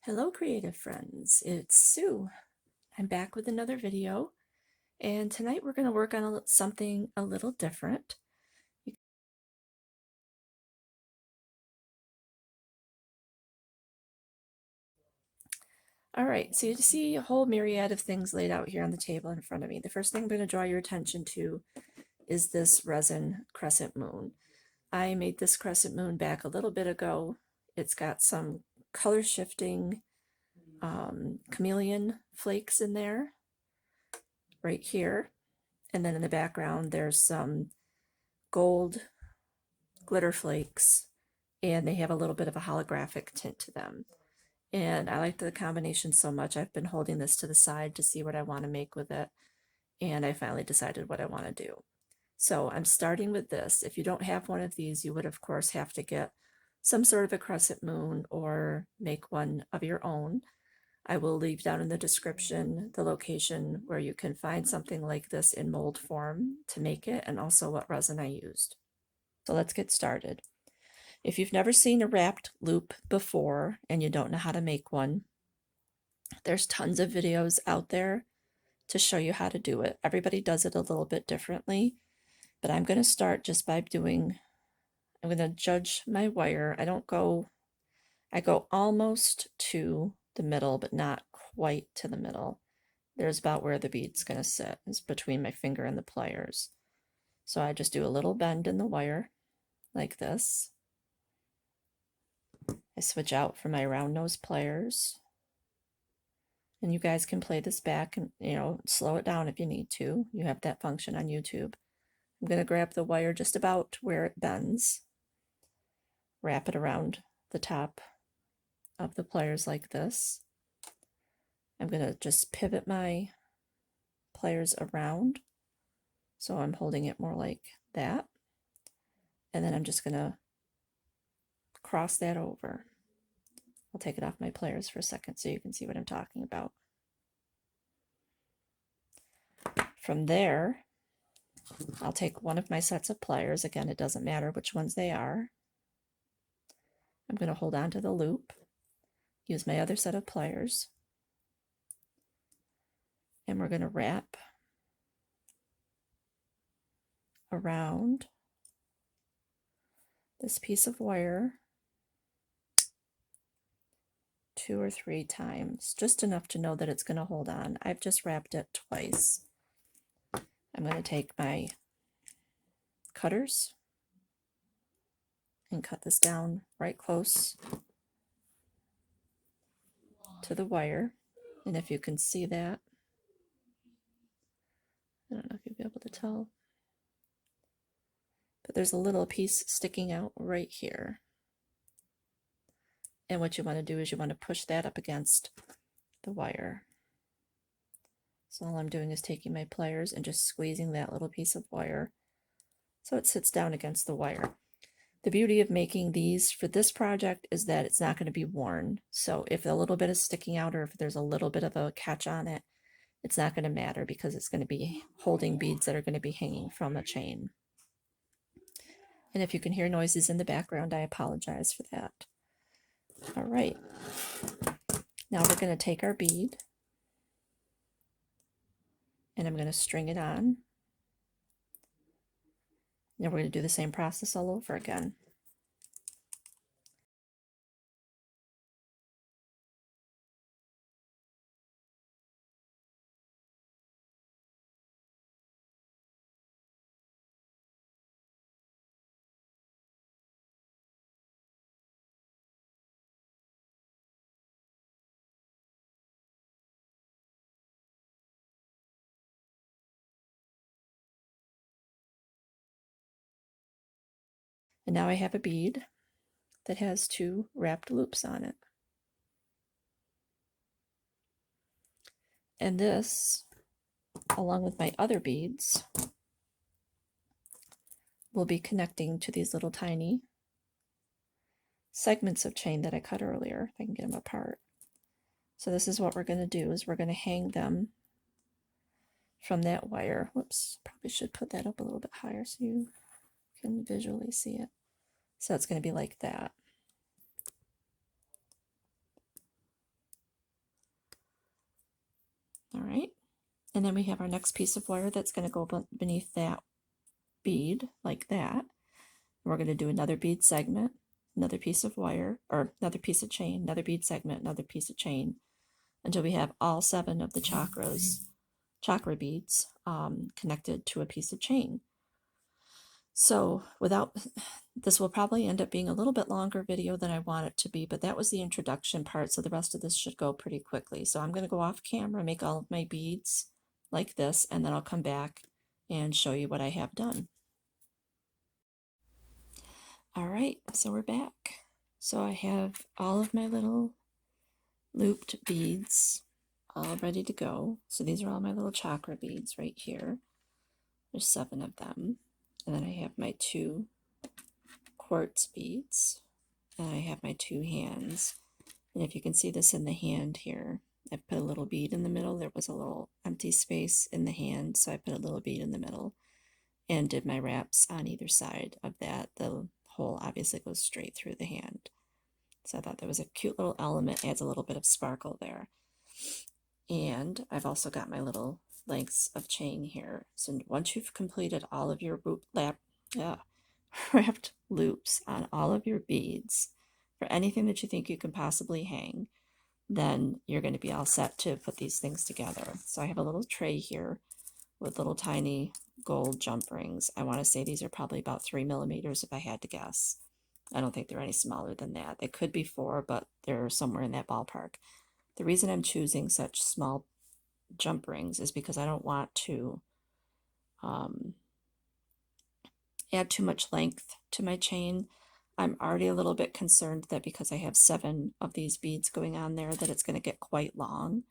Hello creative friends, it's Sue. I'm back with another video, and tonight we're going to work on something a little different. Alright, so you see a whole myriad of things laid out here on the table in front of me. The first thing I'm going to draw your attention to is this resin crescent moon. I made this crescent moon back a little bit ago. It's got some color shifting chameleon flakes in there, right here. And then in the background there's some gold glitter flakes, and they have a little bit of a holographic tint to them. And I like the combination so much, I've been holding this to the side to see what I want to make with it, and I finally decided what I want to do. So I'm starting with this. If you don't have one of these, you would of course have to get some sort of a crescent moon or make one of your own. I will leave down in the description the location where you can find something like this in mold form to make it, and also what resin I used. So let's get started. If you've never seen a wrapped loop before and you don't know how to make one, there's tons of videos out there to show you how to do it. Everybody does it a little bit differently, but I'm going to start just by I'm going to judge my wire. I go almost to the middle, but not quite to the middle. There's about where the bead's going to sit. It's between my finger and the pliers. So I just do a little bend in the wire like this. I switch out for my round nose pliers. And you guys can play this back and, slow it down if you need to. You have that function on YouTube. I'm going to grab the wire just about where it bends, wrap it around the top of the pliers like this. I'm going to just pivot my pliers around, so I'm holding it more like that. And then I'm just going to cross that over. I'll take it off my pliers for a second so you can see what I'm talking about. From there, I'll take one of my sets of pliers. Again, it doesn't matter which ones they are. I'm going to hold on to the loop, use my other set of pliers, and we're going to wrap around this piece of wire 2 or 3 times, just enough to know that it's going to hold on. I've just wrapped it twice. I'm going to take my cutters and cut this down right close to the wire. And if you can see that, I don't know if you'll be able to tell, but there's a little piece sticking out right here. And what you want to do is you want to push that up against the wire. So all I'm doing is taking my pliers and just squeezing that little piece of wire so it sits down against the wire. The beauty of making these for this project is that it's not going to be worn. So if a little bit is sticking out or if there's a little bit of a catch on it, it's not going to matter because it's going to be holding beads that are going to be hanging from a chain. And if you can hear noises in the background, I apologize for that. All right. Now we're going to take our bead and I'm going to string it on. Now we're going to do the same process all over again. And now I have a bead that has 2 wrapped loops on it. And this, along with my other beads, will be connecting to these little tiny segments of chain that I cut earlier, if I can get them apart. So this is what we're going to do, is we're going to hang them from that wire. Whoops, probably should put that up a little bit higher so you can visually see it. So it's going to be like that. All right. And then we have our next piece of wire that's going to go beneath that bead like that. We're going to do another bead segment, another piece of wire, or another piece of chain, another bead segment, another piece of chain, until we have all 7 of the chakra beads connected to a piece of chain. So this will probably end up being a little bit longer video than I want it to be, but that was the introduction part, so the rest of this should go pretty quickly. So I'm going to go off camera, make all of my beads like this, and then I'll come back and show you what I have done. All right, so we're back. So I have all of my little looped beads all ready to go. So these are all my little chakra beads right here. There's 7 of them. And then I have my 2 quartz beads. And I have my 2 hands. And if you can see this in the hand here, I put a little bead in the middle. There was a little empty space in the hand, so I put a little bead in the middle and did my wraps on either side of that. The hole obviously goes straight through the hand. So I thought that was a cute little element, adds a little bit of sparkle there. And I've also got my little lengths of chain here. So once you've completed all of your wrapped loops on all of your beads for anything that you think you can possibly hang, then you're going to be all set to put these things together. So I have a little tray here with little tiny gold jump rings. I want to say these are probably about 3 millimeters if I had to guess. I don't think they're any smaller than that. They could be 4, but they're somewhere in that ballpark. The reason I'm choosing such small jump rings is because I don't want to add too much length to my chain. I'm already a little bit concerned that because I have 7 of these beads going on there that it's going to get quite long.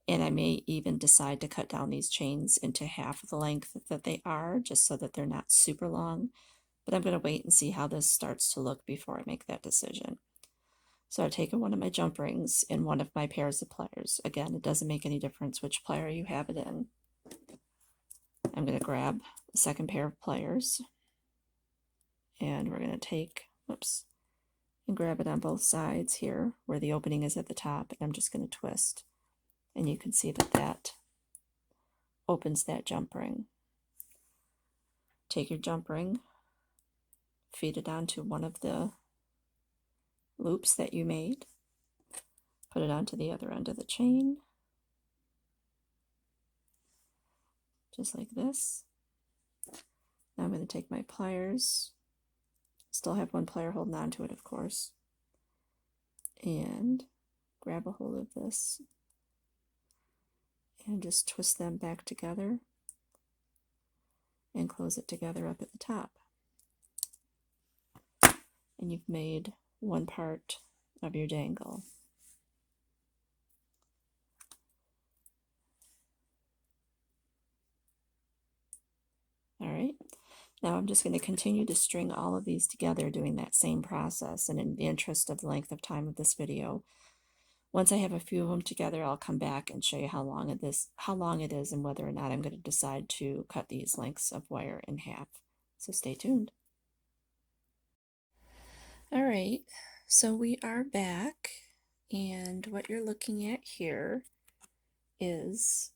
And I may even decide to cut down these chains into half of the length that they are, just so that they're not super long. But I'm going to wait and see how this starts to look before I make that decision. So I've taken one of my jump rings in one of my pairs of pliers. Again, it doesn't make any difference which plier you have it in. I'm going to grab the second pair of pliers, and we're going to take, and grab it on both sides here where the opening is at the top, and I'm just going to twist. And you can see that that opens that jump ring. Take your jump ring, feed it onto one of the loops that you made, put it onto the other end of the chain, just like this. Now I'm going to take my pliers, still have one plier holding on to it, of course, and grab a hold of this and just twist them back together and close it together up at the top. And you've made one part of your dangle. All right, now I'm just going to continue to string all of these together doing that same process, and in the interest of the length of time of this video, once I have a few of them together, I'll come back and show you how long it is and whether or not I'm going to decide to cut these lengths of wire in half. So stay tuned. All right, so we are back, and what you're looking at here is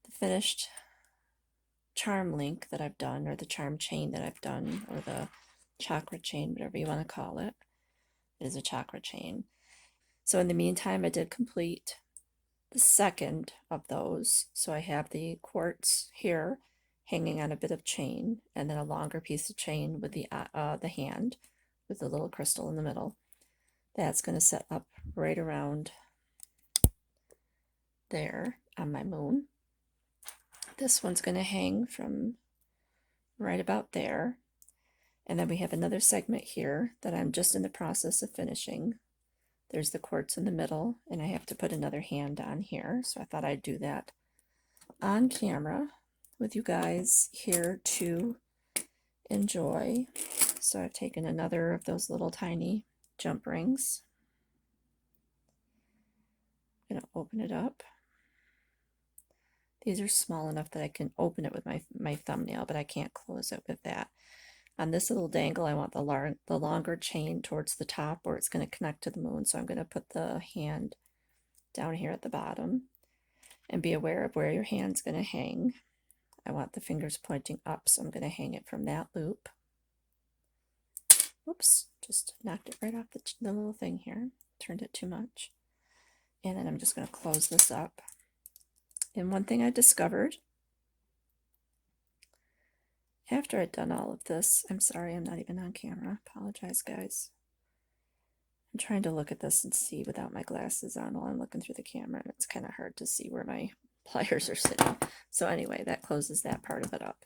the finished charm link that I've done, or the charm chain that I've done, or the chakra chain, whatever you want to call it. It is a chakra chain. So in the meantime, I did complete the second of those. So I have the quartz here hanging on a bit of chain, and then a longer piece of chain with the hand with the little crystal in the middle. That's going to set up right around there on my moon. This one's going to hang from right about there. And then we have another segment here that I'm just in the process of finishing. There's the quartz in the middle, and I have to put another hand on here. So I thought I'd do that on camera with you guys here to enjoy. So I've taken another of those little tiny jump rings. I'm going to open it up. These are small enough that I can open it with my thumbnail, but I can't close it with that. On this little dangle, I want the longer chain towards the top where it's going to connect to the moon. So I'm going to put the hand down here at the bottom, and be aware of where your hand's going to hang. I want the fingers pointing up, so I'm going to hang it from that loop. Oops, just knocked it right off the little thing here, turned it too much. And then I'm just going to close this up. And one thing I discovered after I'd done all of this, I'm sorry I'm not even on camera, apologize guys. I'm trying to look at this and see without my glasses on while I'm looking through the camera, and it's kind of hard to see where my pliers are sitting. So anyway, that closes that part of it up.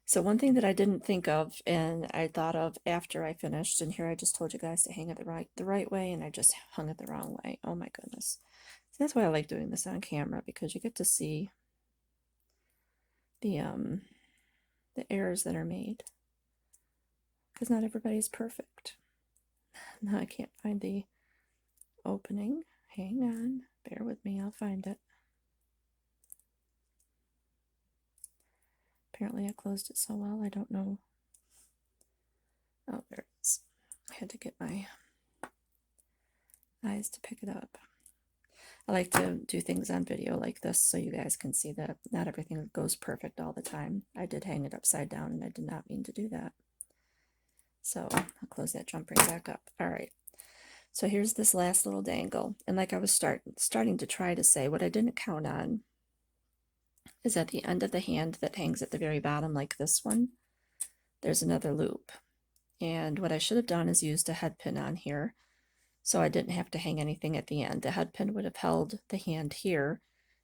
So one thing that I didn't think of and I thought of after I finished, and here I just told you guys to hang it the right way, and I just hung it the wrong way. Oh my goodness. So that's why I like doing this on camera, because you get to see the errors that are made, because not everybody's perfect. Now I can't find the opening. Hang on, bear with me, I'll find it. Apparently I closed it so well, I don't know. Oh, there it is. I had to get my eyes to pick it up. I like to do things on video like this so you guys can see that not everything goes perfect all the time. I did hang it upside down and I did not mean to do that. So I'll close that jumpring back up. All right. So here's this last little dangle. And like I was starting to try to say, what I didn't count on is at the end of the hand that hangs at the very bottom, like this one, there's another loop. And what I should have done is used a head pin on here, so I didn't have to hang anything at the end. The head pin would have held the hand here,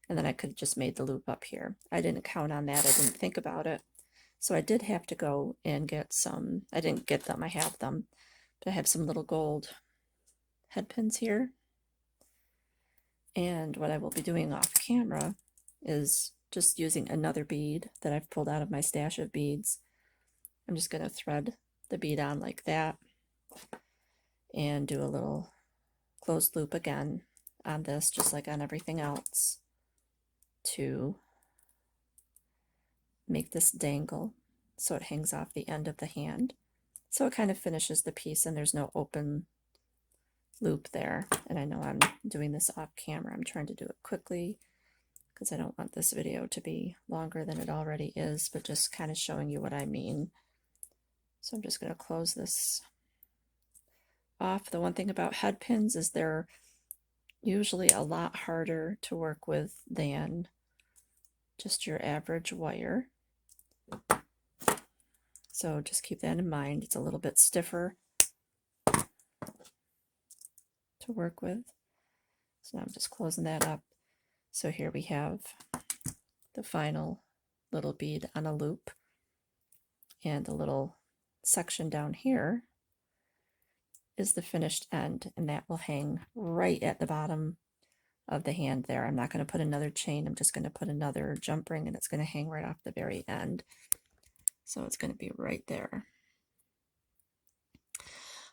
and then I could have just made the loop up here. I didn't count on that. I didn't think about it. So I did have to go and get some, I didn't get them, I have them, but I have some little gold head pins here. And what I will be doing off camera is just using another bead that I've pulled out of my stash of beads. I'm just going to thread the bead on like that and do a little closed loop again on this, just like on everything else, to make this dangle so it hangs off the end of the hand. So it kind of finishes the piece and there's no open loop there. And I know I'm doing this off camera. I'm trying to do it quickly because I don't want this video to be longer than it already is, but just kind of showing you what I mean. So I'm just going to close this off. The one thing about head pins is they're usually a lot harder to work with than just your average wire. So just keep that in mind. It's a little bit stiffer to work with. So now I'm just closing that up. So here we have the final little bead on a loop, and a little section down here is the finished end, and that will hang right at the bottom of the hand there. I'm not going to put another chain, I'm just going to put another jump ring, and it's going to hang right off the very end. So it's going to be right there.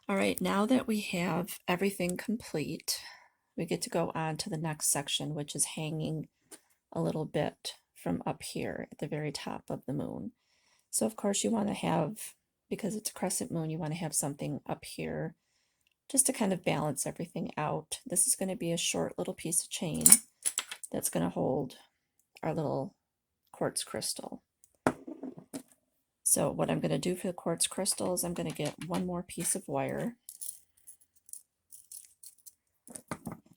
All right, now that we have everything complete, we get to go on to the next section, which is hanging a little bit from up here at the very top of the moon. So of course you want to have, because it's a crescent moon, you want to have something up here just to kind of balance everything out. This is going to be a short little piece of chain that's going to hold our little quartz crystal. So what I'm going to do for the quartz crystal is I'm going to get one more piece of wire,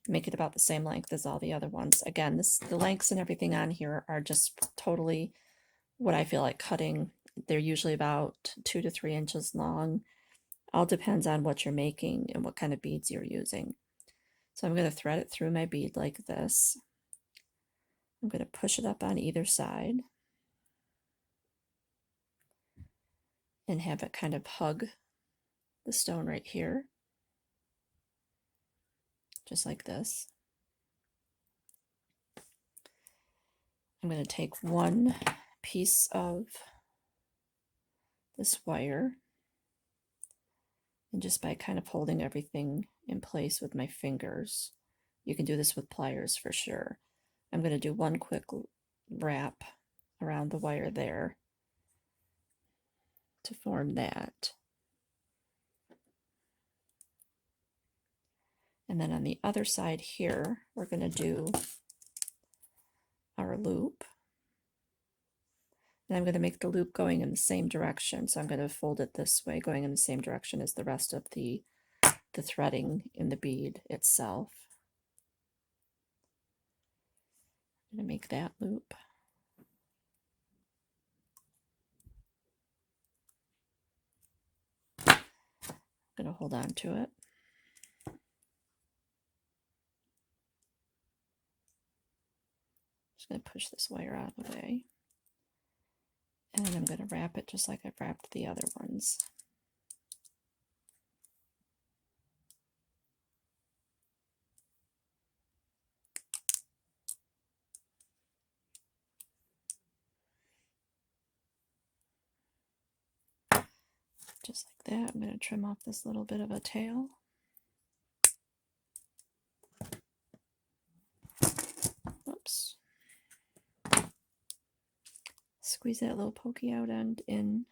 make it about the same length as all the other ones. Again, the lengths and everything on here are just totally what I feel like cutting. They're usually about 2 to 3 inches long. All depends on what you're making and what kind of beads you're using. So I'm going to thread it through my bead like this. I'm going to push it up on either side and have it kind of hug the stone right here, just like this. I'm going to take one piece of this wire, and just by kind of holding everything in place with my fingers, you can do this with pliers for sure. I'm going to do one quick wrap around the wire there to form that. And then on the other side here, we're going to do our loop. And I'm going to make the loop going in the same direction. So I'm going to fold it this way, going in the same direction as the rest of the threading in the bead itself. I'm going to make that loop. I'm going to hold on to it. Just going to push this wire out of the way. And then I'm going to wrap it just like I've wrapped the other ones. Just like that. I'm going to trim off this little bit of a tail. Oops. Squeeze that little pokey out end in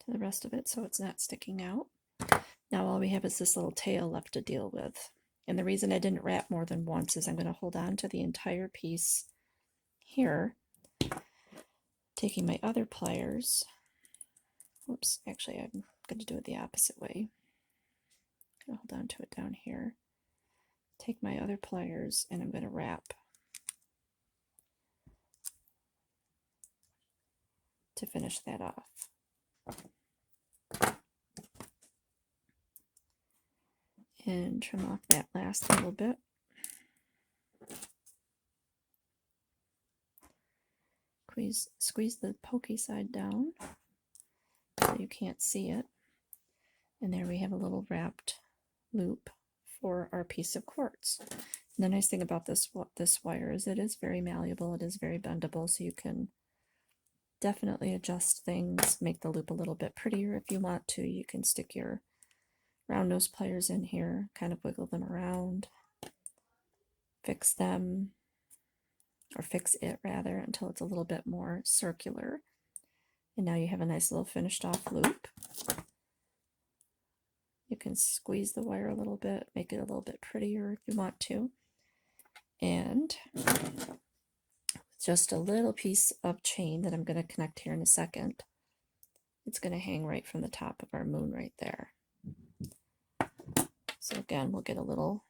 to the rest of it so it's not sticking out. Now all we have is this little tail left to deal with. And the reason I didn't wrap more than once is I'm going to hold on to the entire piece here, taking my other pliers. Whoops, actually I'm going to do it the opposite way. I'm going to hold on to it down here. Take my other pliers and I'm going to wrap to finish that off. And trim off that last little bit. Squeeze the pokey side down so you can't see it. And there we have a little wrapped loop for our piece of quartz. And the nice thing about this wire is it is very malleable, it is very bendable, so you can definitely adjust things, make the loop a little bit prettier if you want to. You can stick your round nose pliers in here, kind of wiggle them around, fix them, or fix it rather, until it's a little bit more circular. And now you have a nice little finished off loop. You can squeeze the wire a little bit, make it a little bit prettier if you want to. And just a little piece of chain that I'm going to connect here in a second. It's going to hang right from the top of our moon right there. So again, we'll get a little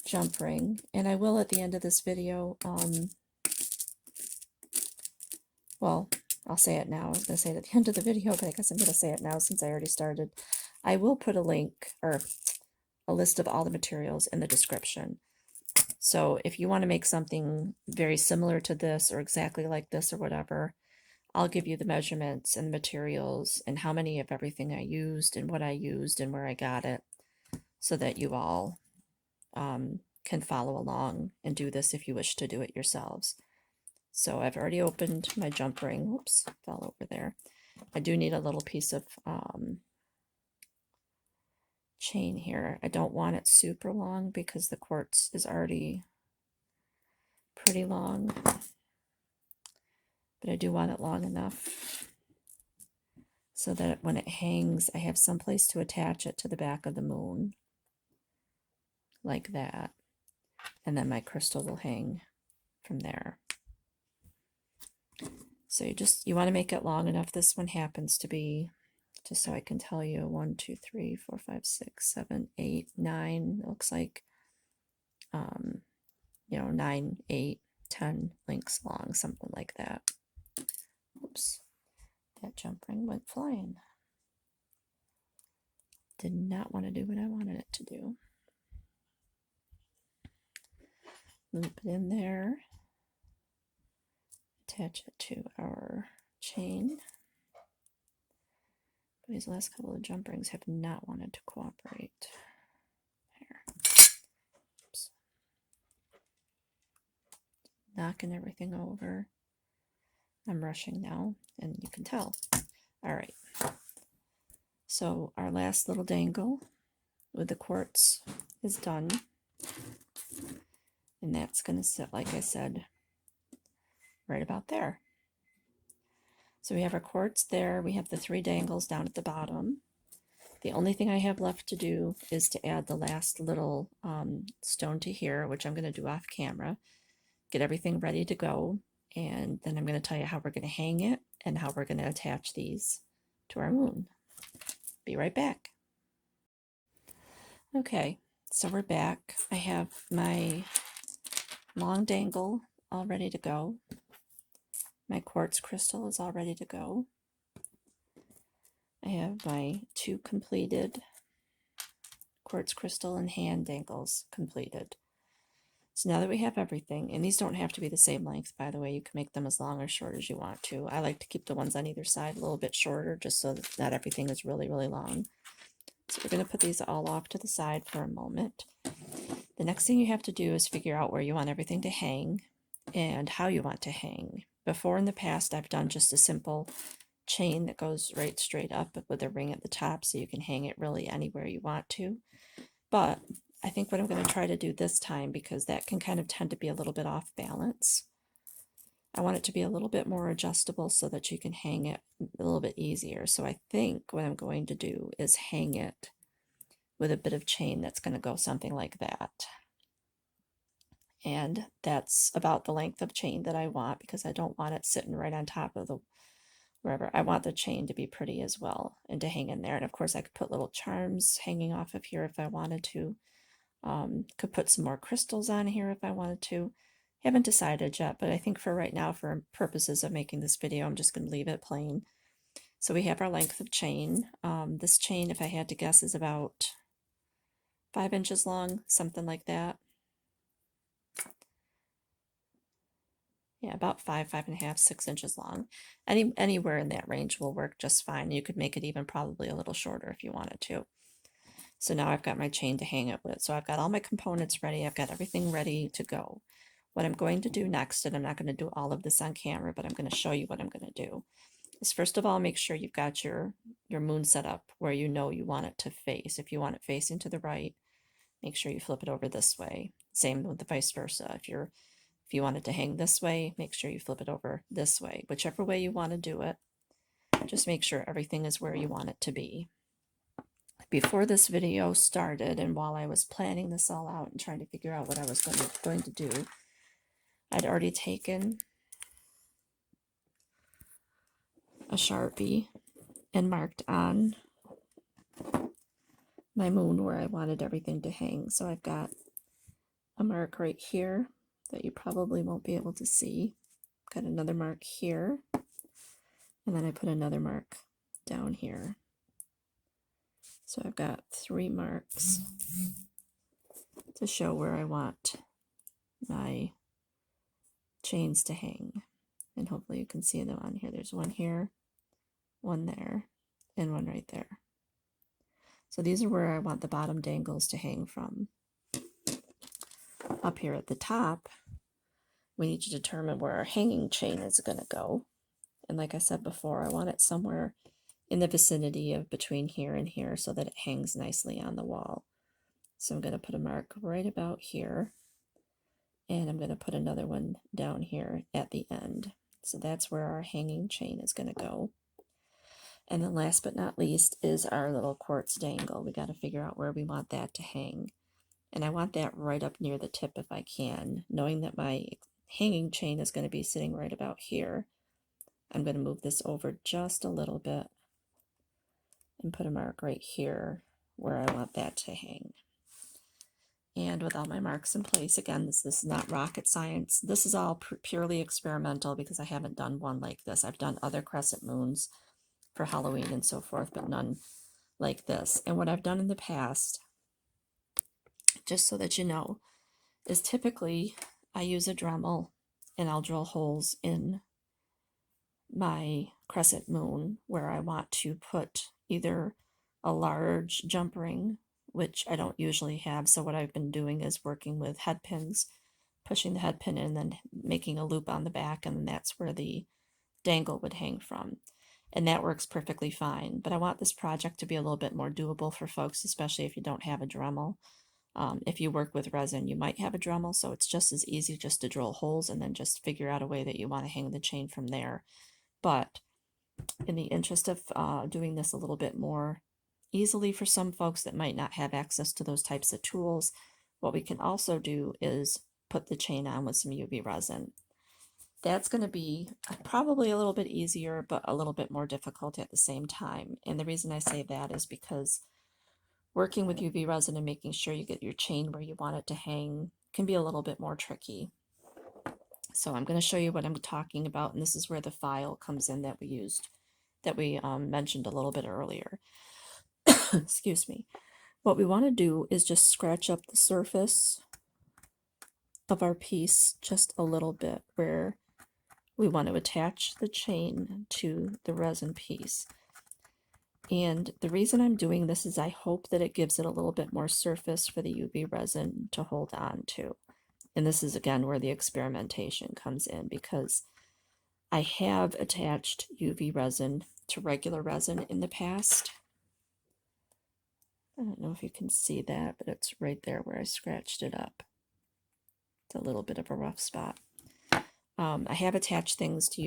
jump ring, and I will at the end of this video, well, I'll say it now. I was going to say it at the end of the video, but I guess I'm going to say it now since I already started. I will put a link or a list of all the materials in the description. So if you want to make something very similar to this or exactly like this or whatever, I'll give you the measurements and the materials and how many of everything I used and what I used and where I got it, so that you all can follow along and do this if you wish to do it yourselves. So I've already opened my jump ring. Whoops, fell over there. I do need a little piece of chain here. I don't want it super long because the quartz is already pretty long, but I do want it long enough so that when it hangs, I have some place to attach it to the back of the moon, like that. And then my crystal will hang from there. So you want to make it long enough. This one happens to be, just so I can tell you, 1, 2, 3, 4, 5, 6, 7, 8, 9. It looks like, 9, 8, 10 links long, something like that. Oops, that jump ring went flying. Did not want to do what I wanted it to do. Loop it in there. Attach it to our chain. But these last couple of jump rings have not wanted to cooperate. Here. Oops. Knocking everything over. I'm rushing now, and you can tell. All right. So our last little dangle with the quartz is done. And that's going to sit, like I said, right about there. So we have our quartz there. We have the 3 dangles down at the bottom. The only thing I have left to do is to add the last little stone to here, which I'm going to do off camera, get everything ready to go, and then I'm going to tell you how we're going to hang it and how we're going to attach these to our moon. Be right back. Okay, so we're back. I have my long dangle all ready to go. My quartz crystal is all ready to go. I have my 2 completed quartz crystal and hand dangles completed. So now that we have everything, and these don't have to be the same length, by the way, you can make them as long or short as you want to. I like to keep the ones on either side a little bit shorter, just so that not everything is really, really long. So we're going to put these all off to the side for a moment. The next thing you have to do is figure out where you want everything to hang and how you want to hang. Before in the past, I've done just a simple chain that goes right straight up with a ring at the top, so you can hang it really anywhere you want to. But I think what I'm going to try to do this time, because that can kind of tend to be a little bit off balance, I want it to be a little bit more adjustable so that you can hang it a little bit easier. So I think what I'm going to do is hang it with a bit of chain that's going to go something like that. And that's about the length of chain that I want, because I don't want it sitting right on top of the wherever. I want the chain to be pretty as well and to hang in there. And of course I could put little charms hanging off of here if I wanted to. Could put some more crystals on here if I wanted to. Haven't decided yet, but I think for right now, for purposes of making this video, I'm just going to leave it plain. So we have our length of chain. This chain, if I had to guess, is about 5 inches long, something like that. Yeah, about 5.5, 6 inches long. Anywhere in that range will work just fine. You could make it even probably a little shorter if you wanted to. So now I've got my chain to hang it with. So I've got all my components ready. I've got everything ready to go. What I'm going to do next, and I'm not going to do all of this on camera, but I'm going to show you what I'm going to do, is first of all, make sure you've got your moon set up where you know you want it to face. If you want it facing to the right, make sure you flip it over this way. Same with the vice versa. If you want it to hang this way, make sure you flip it over this way. Whichever way you want to do it, just make sure everything is where you want it to be. Before this video started, and while I was planning this all out and trying to figure out what I was going to do, I'd already taken a Sharpie and marked on my moon where I wanted everything to hang. So I've got a mark right here that you probably won't be able to see. Got another mark here, and then I put another mark down here. So I've got 3 marks to show where I want my chains to hang. And hopefully you can see them on here. There's one here, one there, and one right there. So these are where I want the bottom dangles to hang from. Up here at the top, we need to determine where our hanging chain is going to go. And like I said before, I want it somewhere in the vicinity of between here and here so that it hangs nicely on the wall. So I'm going to put a mark right about here, and I'm going to put another one down here at the end. So that's where our hanging chain is going to go. And then last but not least is our little quartz dangle. We got to figure out where we want that to hang. And I want that right up near the tip if I can. Knowing that my hanging chain is going to be sitting right about here, I'm going to move this over just a little bit and put a mark right here where I want that to hang. And with all my marks in place, again, this is not rocket science. This is all purely experimental because I haven't done one like this. I've done other crescent moons for Halloween and so forth, but none like this. And what I've done in the past, just so that you know, is typically I use a Dremel and I'll drill holes in my crescent moon where I want to put either a large jump ring, which I don't usually have. So what I've been doing is working with head pins, pushing the head pin in and then making a loop on the back, and that's where the dangle would hang from. And that works perfectly fine. But I want this project to be a little bit more doable for folks, especially if you don't have a Dremel. If you work with resin, you might have a Dremel, so it's just as easy just to drill holes and then just figure out a way that you want to hang the chain from there. But in the interest of doing this a little bit more easily for some folks that might not have access to those types of tools. What we can also do is put the chain on with some UV resin. That's going to be probably a little bit easier, but a little bit more difficult at the same time. And the reason I say that is because working with UV resin and making sure you get your chain where you want it to hang can be a little bit more tricky. So I'm going to show you what I'm talking about, and this is where the file comes in that we mentioned a little bit earlier. Excuse me. What we want to do is just scratch up the surface of our piece just a little bit where we want to attach the chain to the resin piece. And the reason I'm doing this is I hope that it gives it a little bit more surface for the UV resin to hold on to. And this is again where the experimentation comes in, because I have attached UV resin to regular resin in the past. I don't know if you can see that, but it's right there where I scratched it up. It's a little bit of a rough spot. I have attached things to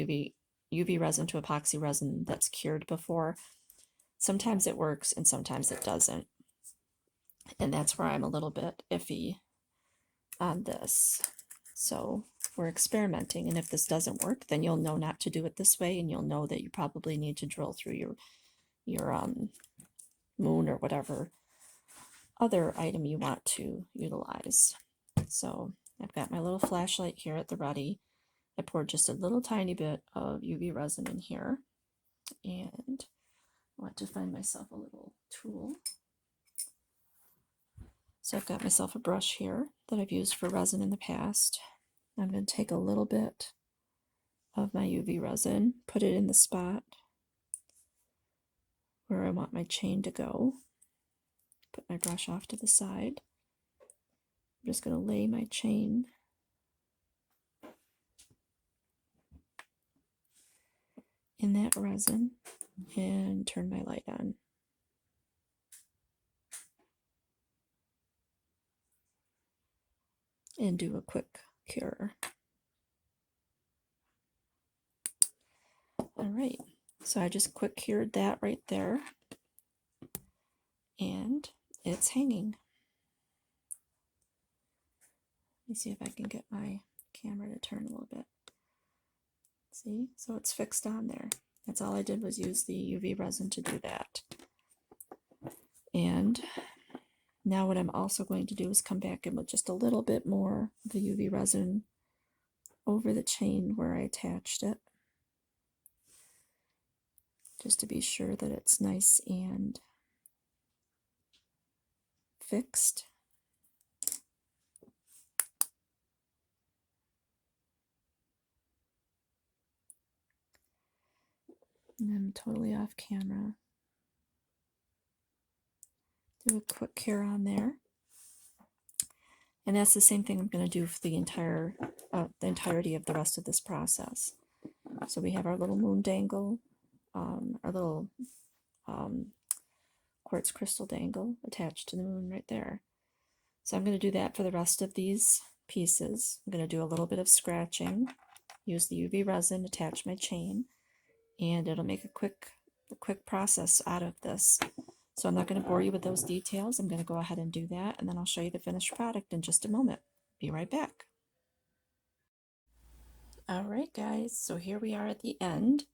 UV resin to epoxy resin that's cured before. Sometimes it works and sometimes it doesn't. And that's where I'm a little bit iffy on this. So we're experimenting, and if this doesn't work, then you'll know not to do it this way, and you'll know that you probably need to drill through your moon or whatever other item you want to utilize. So I've got my little flashlight here at the ready. I poured just a little tiny bit of UV resin in here, and I want to find myself a little tool. So I've got myself a brush here that I've used for resin in the past. I'm going to take a little bit of my UV resin, put it in the spot where I want my chain to go. Put my brush off to the side. I'm just going to lay my chain in that resin and turn my light on. And do a quick cure. All right, so I just quick cured that right there, and it's hanging. Let me see if I can get my camera to turn a little bit. See, so it's fixed on there. That's all I did was use the UV resin to do that. And now what I'm also going to do is come back in with just a little bit more of the UV resin over the chain where I attached it, just to be sure that it's nice and fixed. And I'm totally off camera. Do a quick cure on there. And that's the same thing I'm going to do for the entirety of the rest of this process. So we have our little moon dangle, our little quartz crystal dangle attached to the moon right there. So I'm going to do that for the rest of these pieces. I'm going to do a little bit of scratching, use the UV resin, attach my chain, and it'll make a quick process out of this. So I'm not going to bore you with those details. I'm going to go ahead and do that, and then I'll show you the finished product in just a moment. Be right back. All right, guys, so here we are at the end.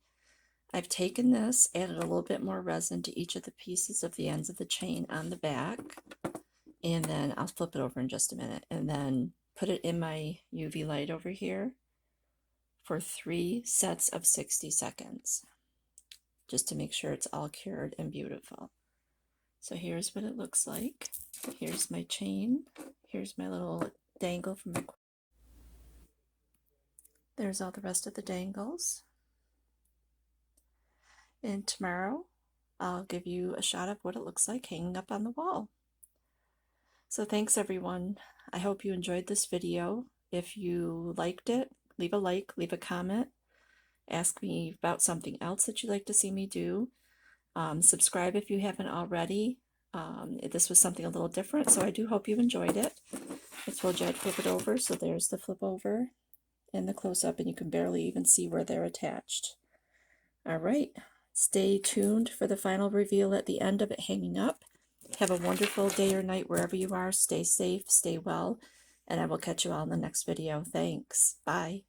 I've taken this, added a little bit more resin to each of the pieces of the ends of the chain on the back, and then I'll flip it over in just a minute, and then put it in my UV light over here for 3 sets of 60 seconds, just to make sure it's all cured and beautiful. So here's what it looks like. Here's my chain. Here's my little dangle from the... There's all the rest of the dangles. And tomorrow I'll give you a shot of what it looks like hanging up on the wall. So thanks everyone. I hope you enjoyed this video. If you liked it, leave a like, leave a comment, ask me about something else that you'd like to see me do. Subscribe if you haven't already. This was something a little different, so I do hope you enjoyed it. I told you I'd flip it over, so there's the flip over and the close-up, and you can barely even see where they're attached. All right, Stay tuned for the final reveal at the end of it hanging up. Have a wonderful day or night wherever you are. Stay safe, stay well, and I will catch you all in the next video. Thanks. Bye.